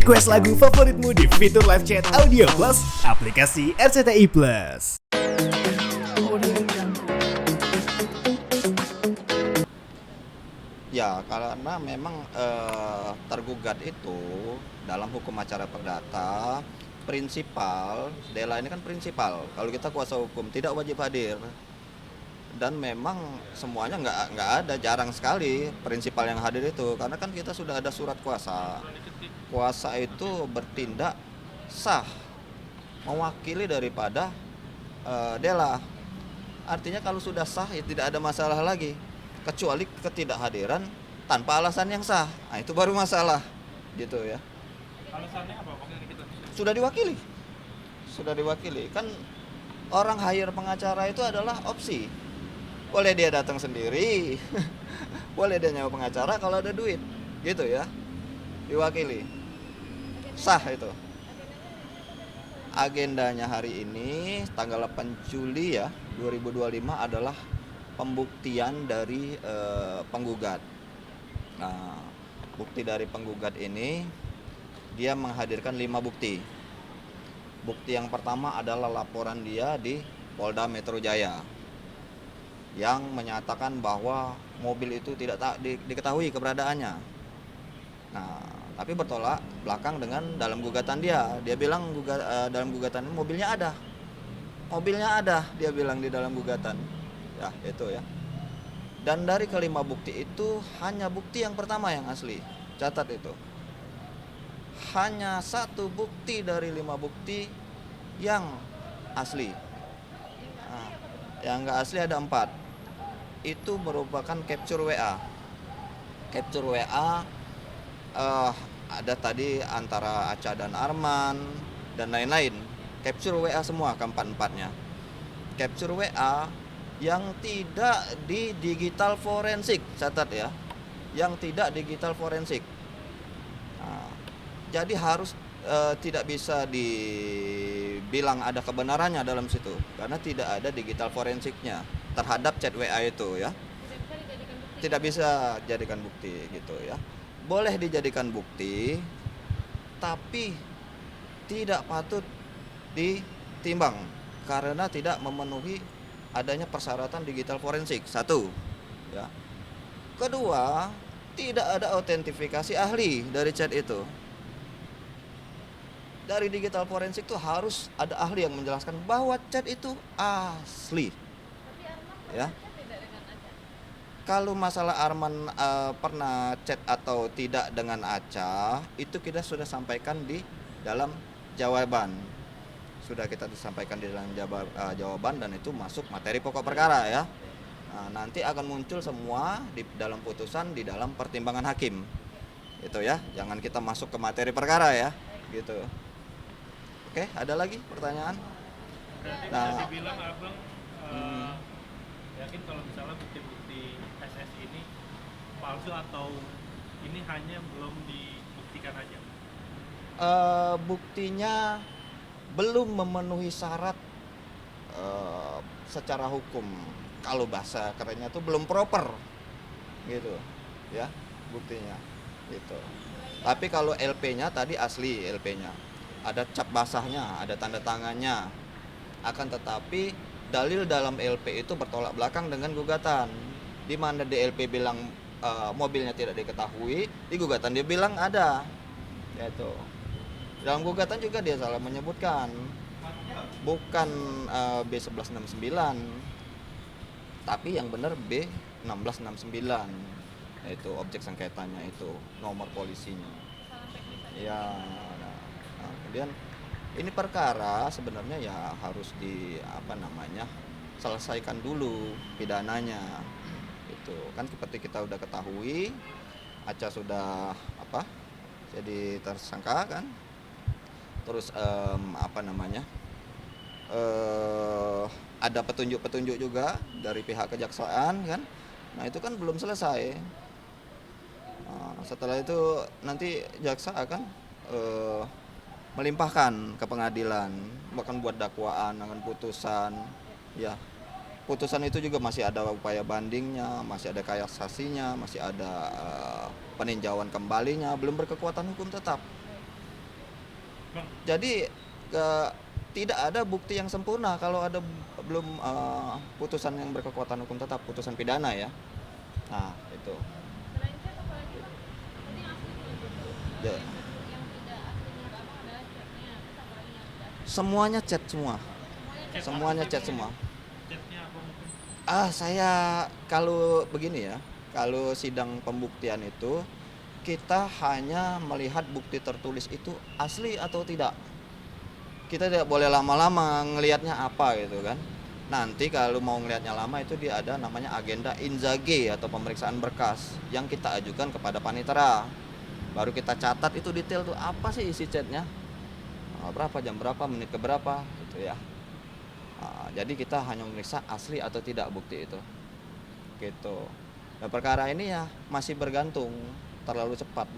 Request lagu favoritmu di fitur live chat Audio Plus, aplikasi RCTI Plus. Ya, karena memang tergugat itu dalam hukum acara perdata, prinsipal, Dela ini kan prinsipal. Kalau kita kuasa hukum tidak wajib hadir. Dan memang semuanya nggak ada, jarang sekali prinsipal yang hadir itu, karena kan kita sudah ada surat kuasa. Kuasa itu bertindak sah, mewakili daripada Dela. Artinya kalau sudah sah ya tidak ada masalah lagi, kecuali ketidakhadiran tanpa alasan yang sah. Nah, itu baru masalah, gitu ya. Alasannya apa? Sudah diwakili. Kan orang hire pengacara itu adalah opsi. Boleh dia datang sendiri, boleh dia nyawa pengacara kalau ada duit, gitu ya. Diwakili. Sah itu. Agendanya hari ini tanggal 8 Juli ya 2025 adalah pembuktian dari penggugat. Nah, bukti dari penggugat ini dia menghadirkan 5 bukti. Bukti yang pertama adalah laporan dia di Polda Metro Jaya yang menyatakan bahwa mobil itu tidak diketahui keberadaannya. Nah, tapi bertolak belakang dengan dalam gugatan dia. Dia bilang dalam gugatan mobilnya ada, dia bilang di dalam gugatan. Ya, itu ya. Dan dari kelima bukti itu hanya bukti yang pertama yang asli. Catat itu. Hanya 1 bukti dari 5 bukti yang asli. Nah, yang nggak asli ada 4. Itu merupakan capture WA. Capture WA ada tadi antara Aca dan Arman dan lain-lain. Capture WA semua keempat-empatnya. Capture WA yang tidak di digital forensik, catat ya. Yang tidak digital forensik. Nah, jadi harus tidak bisa dibilang ada kebenarannya dalam situ karena tidak ada digital forensiknya terhadap chat WA itu ya. Tidak bisa jadikan bukti gitu ya. Boleh dijadikan bukti tapi tidak patut ditimbang karena tidak memenuhi adanya persyaratan digital forensik. 1 ya. Kedua, tidak ada autentifikasi ahli dari chat itu. Dari digital forensik itu harus ada ahli yang menjelaskan bahwa chat itu asli. Ya. Kalau masalah Arman pernah chat atau tidak dengan Aca, itu kita sudah sampaikan di dalam jawaban. Sudah kita disampaikan di dalam jawaban dan itu masuk materi pokok perkara ya. Nah, nanti akan muncul semua di dalam putusan di dalam pertimbangan hakim. Itu ya, jangan kita masuk ke materi perkara ya, gitu. Oke, ada lagi pertanyaan? Berarti Nah, bisa dibilang abang yakin kalau misalnya bukti-bukti SS ini palsu atau ini hanya belum dibuktikan aja? Buktinya belum memenuhi syarat secara hukum. Kalau bahasa kerennya itu belum proper, gitu, ya buktinya, gitu. Tapi kalau LP-nya tadi asli LP-nya. Ada cap basahnya, ada tanda tangannya. Akan tetapi dalil dalam LP itu bertolak belakang dengan gugatan. Di mana di LP bilang mobilnya tidak diketahui, di gugatan dia bilang ada. Yaitu. Dalam gugatan juga dia salah menyebutkan. Bukan B1169. Tapi yang benar B1669. Yaitu objek sengketanya itu, nomor polisinya. Ya. Kemudian ini perkara sebenarnya ya harus selesaikan dulu pidananya. Itu kan seperti kita udah ketahui, Aca sudah jadi tersangka kan. Terus ada petunjuk-petunjuk juga dari pihak kejaksaan kan. Nah, itu kan belum selesai. Nah, setelah itu nanti jaksa akan melimpahkan ke pengadilan, bahkan buat dakwaan dengan putusan. Ya, putusan itu juga masih ada upaya bandingnya, masih ada kasasinya, masih ada peninjauan kembalinya, belum berkekuatan hukum tetap. Bang, Jadi tidak ada bukti yang sempurna kalau ada belum putusan yang berkekuatan hukum tetap, putusan pidana ya. Nah, itu. Selain chat apa lagi bang? Tadi yang asli belum tuh. Ya. Yang tidak asli menurut abang adalah chatnya. Terus apa lagi yang tidak asli? Semuanya chat semua. chat Semuanya apa chat sih, semua. Bang? Chatnya apa mungkin? Saya kalau begini ya, kalau sidang pembuktian itu kita hanya melihat bukti tertulis itu asli atau tidak. Kita tidak boleh lama-lama ngelihatnya apa gitu kan. Nanti kalau mau ngelihatnya lama itu dia ada namanya agenda inzage atau pemeriksaan berkas yang kita ajukan kepada panitera. Baru kita catat itu detail tuh apa sih isi chatnya, berapa jam berapa menit ke berapa gitu ya. Jadi kita hanya memeriksa asli atau tidak bukti itu gitu. Nah, perkara ini ya masih bergantung, terlalu cepat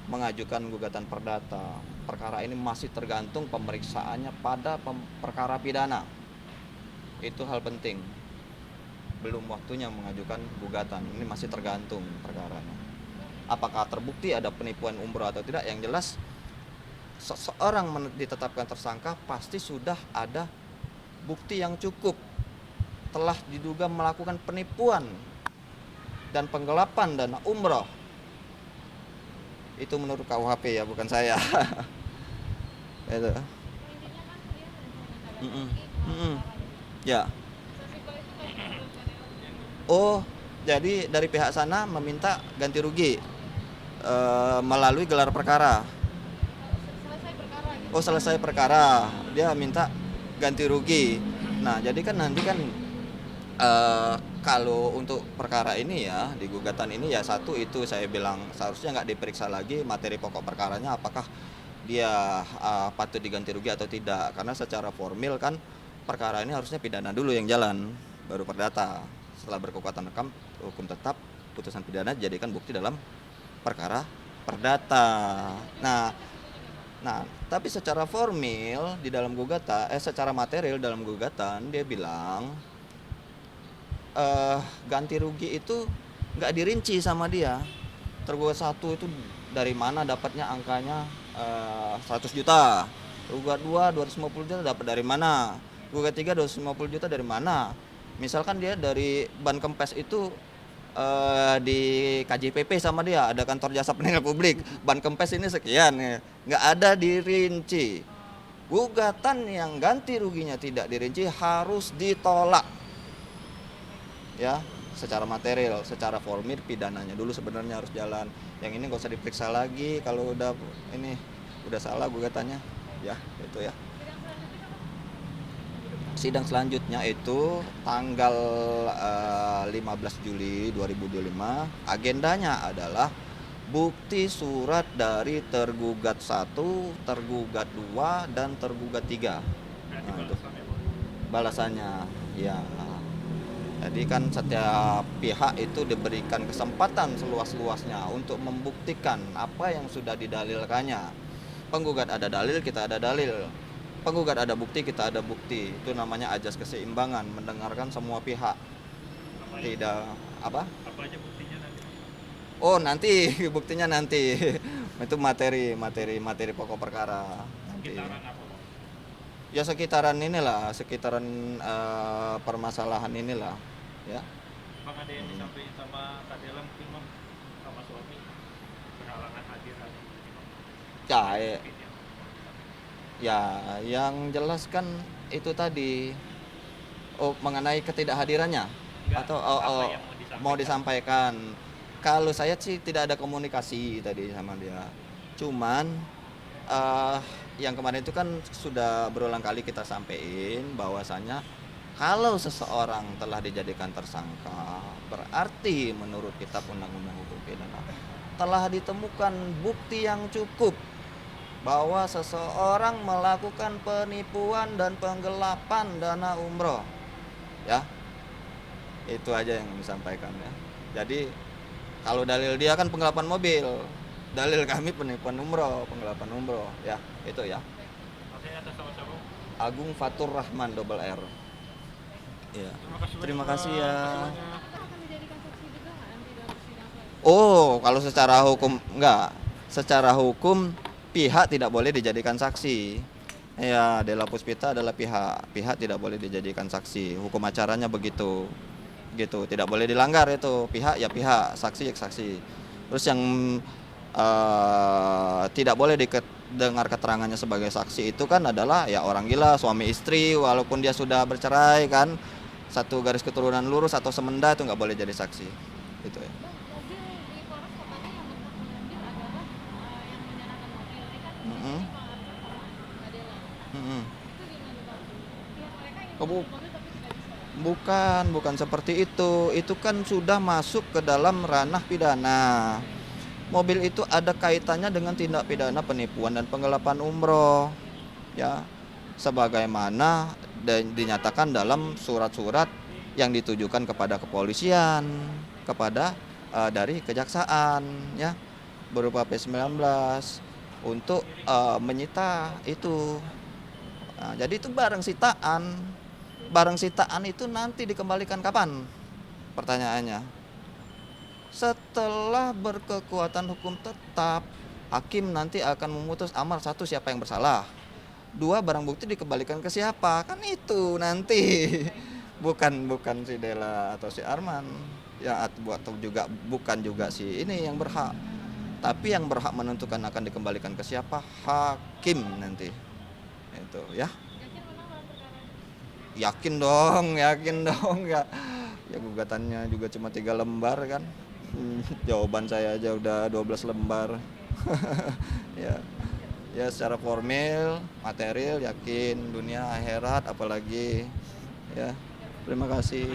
mengajukan gugatan perdata. Perkara ini masih tergantung pemeriksaannya pada perkara pidana. Itu hal penting. Belum waktunya mengajukan gugatan. Ini masih tergantung perkaranya. Apakah terbukti ada penipuan umroh atau tidak? Yang jelas seseorang ditetapkan tersangka pasti sudah ada bukti yang cukup telah diduga melakukan penipuan dan penggelapan dana umroh. Itu menurut KUHP ya, bukan saya. Itu. Intinya kan dia rencana Mm-mm. lagi Mm-mm. Ya. sesimpel itu kan sebetulnya. Oh, jadi dari pihak sana meminta ganti rugi melalui gelar perkara. Selesai perkara gitu. Oh, selesai perkara, dia minta ganti rugi. Nah, jadi kan nanti kan kalau untuk perkara ini ya, di gugatan ini ya satu itu saya bilang seharusnya nggak diperiksa lagi materi pokok perkaranya apakah dia patut diganti rugi atau tidak, karena secara formil kan perkara ini harusnya pidana dulu yang jalan, baru perdata. Setelah berkekuatan hukum tetap, putusan pidana dijadikan bukti dalam perkara perdata. Nah, tapi secara formil di dalam gugatan, secara material dalam gugatan dia bilang ganti rugi itu nggak dirinci sama dia. Tergugat 1 itu dari mana dapatnya angkanya 100 juta. Tergugat 2 250 juta dapat dari mana? Tergugat 3 250 juta dari mana? Misalkan dia dari ban kempes itu di KJPP sama dia, ada kantor jasa penilaian publik, ban kempes ini sekian ya. Nggak ada dirinci. Gugatan yang ganti ruginya tidak dirinci harus ditolak. Ya, secara material, secara formil pidananya dulu sebenarnya harus jalan. Yang ini nggak usah diperiksa lagi kalau udah salah gugatannya. Ya, itu ya. Sidang selanjutnya itu tanggal 15 Juli 2025. Agendanya adalah bukti surat dari tergugat 1, tergugat 2, dan tergugat 3. Berarti Nah, itu balasannya, Bang. balasannya. Ya. Jadi kan setiap pihak itu diberikan kesempatan seluas-luasnya untuk membuktikan apa yang sudah didalilkannya. Penggugat ada dalil, kita ada dalil. Penggugat ada bukti, kita ada bukti. Itu namanya ajas keseimbangan, mendengarkan semua pihak. Apa aja- Tidak apa? apa aja buktinya nanti? Oh, nanti buktinya nanti. Itu materi pokok perkara. Nanti. Sekitaran apa, Bang? Ya sekitaran inilah, permasalahan inilah, ya. Bang, ada yang disampaikan sama Kak Dela mungkin, Bang, sama suami berhalangan hadir hari ini, Bang. Ya, Mungkin ya. ya, yang jelas kan itu tadi, mengenai ketidakhadirannya Enggak, atau apa yang mau disampaikan. Kalau saya sih tidak ada komunikasi tadi sama dia. Cuman yang kemarin itu kan sudah berulang kali kita sampaikan bahwasanya kalau seseorang telah dijadikan tersangka, berarti menurut Kitab Undang-Undang Hukum Pidana telah ditemukan bukti yang cukup bahwa seseorang melakukan penipuan dan penggelapan dana umroh. Ya, itu aja yang disampaikan ya. Jadi kalau dalil dia kan penggelapan mobil, dalil kami penipuan umroh, penggelapan umroh. Ya, itu ya. Maksudnya atas sama-sama. Agung Fatur Rahman double R. Ya. Terima banyak, kasih Bang. ya. Terima kasih banyak. Akan dijadikan saksi juga nggak nanti dalam persidangan selanjutnya? Oh, kalau secara hukum enggak. Secara hukum pihak tidak boleh dijadikan saksi. Ya, Della Puspita adalah pihak tidak boleh dijadikan saksi. Hukum acaranya begitu, gitu. Tidak boleh dilanggar itu. Pihak ya pihak, saksi ya saksi. Terus yang tidak boleh dengar keterangannya sebagai saksi itu kan adalah ya orang gila, suami istri, walaupun dia sudah bercerai kan, satu garis keturunan lurus atau semenda itu nggak boleh jadi saksi. Gitu ya. Bang, mobil di Polres katanya yang berhak mengambil adalah yang menyerahkan mobil. Ini kan Mm-mm. Pak Arthur sama Mbak Della. Mm-mm. Itu gimana Bang? Pihak mereka ingin Oh, mengambil mobil tapi tidak bisa. bukan seperti itu. Itu kan sudah masuk ke dalam ranah pidana. Mobil itu ada kaitannya dengan tindak pidana penipuan dan penggelapan umroh, ya, sebagaimana dinyatakan dalam surat-surat yang ditujukan kepada kepolisian, kepada dari kejaksaan, ya, berupa P19 untuk menyita itu. Nah, jadi itu barang sitaan. Barang sitaan itu nanti dikembalikan kapan? Pertanyaannya. Setelah berkekuatan hukum tetap, hakim nanti akan memutus amar, satu, siapa yang bersalah. Dua, barang bukti dikembalikan ke siapa? Kan itu nanti. Bukan si Della atau si Arman. Ya, atau juga bukan juga si ini yang berhak. Tapi yang berhak menentukan akan dikembalikan ke siapa? Hakim nanti. Itu ya. Yakin menang dalam perkara ini? Yakin dong ya. Ya gugatannya juga cuma 3 lembar kan. Jawaban saya aja udah 12 lembar. Ya. Ya secara formil, material yakin, dunia akhirat apalagi. Ya. Terima kasih.